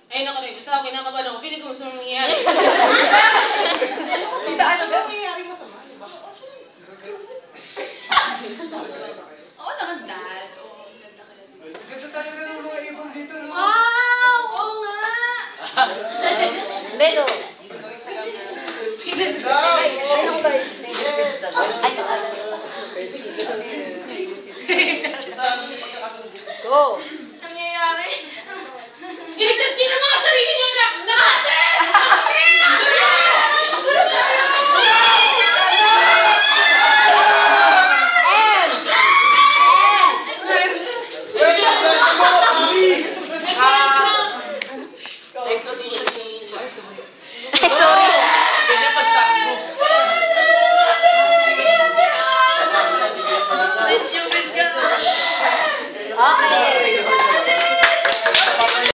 Ayun ako rin. Gusto ako, kinakabahan ako. Feeling ko mas mangyayari. Ano ba nangyayari masama? Diba? Oo naman, Dad. Oo, ganda ka na. Ganda tayo na ng mga ibon dito, no? Wow! Oo nga! Melo. Go. Nangyayari? Iligtas niyo ng mga sarili niyo, anak! Nakate! Next audition ni Char. Sorry. Ganyan pag-shockproof. Since you've been gone. Okay.